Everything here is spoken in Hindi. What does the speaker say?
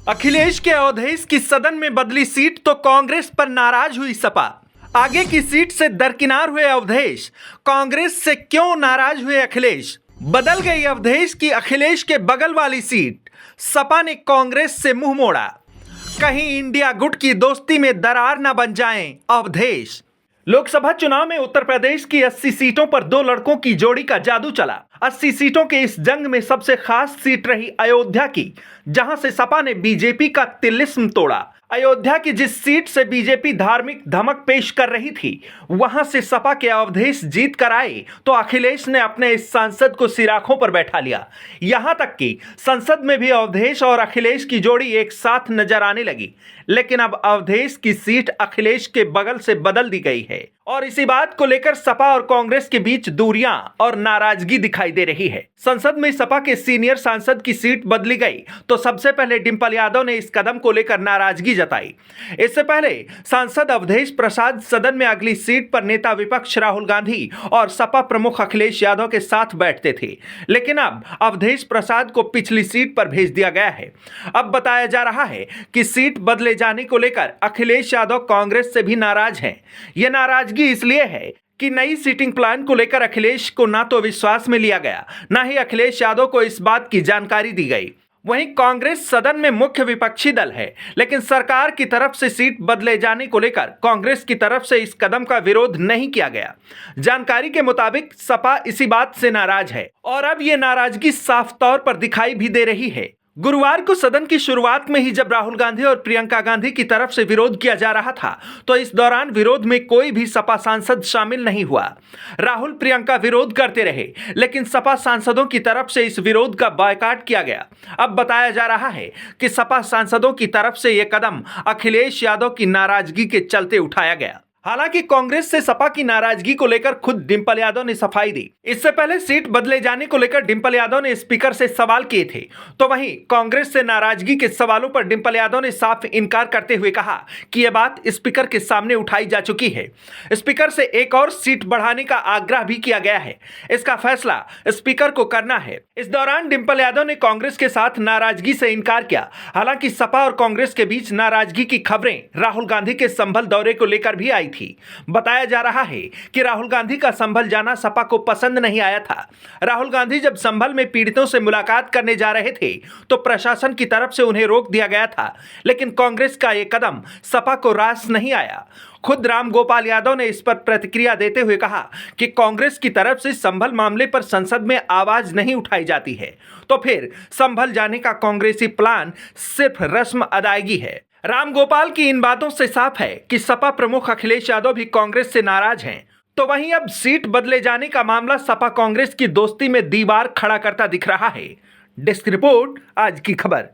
अखिलेश के अवधेश की सदन में बदली सीट तो कांग्रेस पर नाराज हुई सपा। आगे की सीट से दरकिनार हुए अवधेश, कांग्रेस से क्यों नाराज हुए अखिलेश? बदल गई अवधेश की अखिलेश के बगल वाली सीट, सपा ने कांग्रेस से मुंह मोड़ा। कहीं इंडिया गुट की दोस्ती में दरार न बन जाएं अवधेश। लोकसभा चुनाव में उत्तर प्रदेश की 80 सीटों पर दो लड़कों की जोड़ी का जादू चला। 80 सीटों के इस जंग में सबसे खास सीट रही अयोध्या की, जहां से सपा ने बीजेपी का तिलिस्म तोड़ा। अयोध्या की जिस सीट से बीजेपी धार्मिक धमक पेश कर रही थी, वहां से सपा के अवधेश जीत कर आए तो अखिलेश ने अपने इस सांसद को सिराखों पर बैठा लिया। यहां तक कि संसद में भी अवधेश और अखिलेश की जोड़ी एक साथ नजर आने लगी। लेकिन अब अवधेश की सीट अखिलेश के बगल से बदल दी गई है और इसी बात को लेकर सपा और कांग्रेस के बीच दूरियां और नाराजगी दिखाई दे रही है। संसद में सपा के सीनियर सांसद की सीट बदली गई तो सबसे पहले डिंपल यादव ने इस कदम को लेकर नाराजगी जताई। इससे पहले सांसद अवधेश प्रसाद सदन में अगली सीट पर नेता विपक्ष राहुल गांधी और सपा प्रमुख अखिलेश यादव के साथ बैठते थे, लेकिन अब अवधेश प्रसाद को पिछली सीट पर भेज दिया गया है। अब बताया जा रहा है कि सीट बदले जाने को लेकर अखिलेश यादव कांग्रेस से भी नाराज हैं। यह नाराजगी इसलिए है कि नई सीटिंग प्लान को लेकर अखिलेश को ना तो विश्वास में लिया गया, ना ही अखिलेश यादव को इस बात की जानकारी दी गई। वहीं कांग्रेस सदन में मुख्य विपक्षी दल है, लेकिन सरकार की तरफ से सीट बदले जाने को लेकर कांग्रेस की तरफ से इस कदम का विरोध नहीं किया गया। जानकारी के मुताबिक सपा इसी बात से नाराज है और अब यह नाराजगी साफ तौर पर दिखाई भी दे रही है। गुरुवार को सदन की शुरुआत में ही जब राहुल गांधी और प्रियंका गांधी की तरफ से विरोध किया जा रहा था, तो इस दौरान विरोध में कोई भी सपा सांसद शामिल नहीं हुआ। राहुल प्रियंका विरोध करते रहे, लेकिन सपा सांसदों की तरफ से इस विरोध का बायकॉट किया गया। अब बताया जा रहा है कि सपा सांसदों की तरफ से यह कदम अखिलेश यादव की नाराजगी के चलते उठाया गया। हालांकि कांग्रेस से सपा की नाराजगी को लेकर खुद डिंपल यादव ने सफाई दी। इससे पहले सीट बदले जाने को लेकर डिंपल यादव ने स्पीकर से सवाल किए थे, तो वहीं कांग्रेस से नाराजगी के सवालों पर डिंपल यादव ने साफ इनकार करते हुए कहा कि यह बात स्पीकर के सामने उठाई जा चुकी है। स्पीकर से एक और सीट बढ़ाने का आग्रह भी किया गया है। इसका फैसला स्पीकर को करना है। इस दौरान डिंपल यादव ने कांग्रेस के साथ नाराजगी से इनकार किया। हालांकि सपा और कांग्रेस के बीच नाराजगी की खबरें राहुल गांधी के संभल दौरे को लेकर भी आई थी। बताया जा रहा है कि राहुल गांधी का संभल जाना सपा को पसंद नहीं आया था। राहुल गांधी जब संभल में पीड़ितों से मुलाकात करने जा रहे थे तो प्रशासन की तरफ से उन्हें रोक दिया गया था, लेकिन कांग्रेस का यह कदम सपा को रास नहीं आया। खुद राम गोपाल यादव ने इस पर प्रतिक्रिया देते हुए कहा कि कांग्रेस की तरफ से संभल मामले पर संसद में आवाज नहीं उठाई जाती है, तो फिर संभल जाने का कांग्रेसी प्लान सिर्फ रस्म अदायगी है। राम गोपाल की इन बातों से साफ है कि सपा प्रमुख अखिलेश यादव भी कांग्रेस से नाराज हैं। तो वहीं अब सीट बदले जाने का मामला सपा कांग्रेस की दोस्ती में दीवार खड़ा करता दिख रहा है। डेस्क रिपोर्ट, आज की खबर।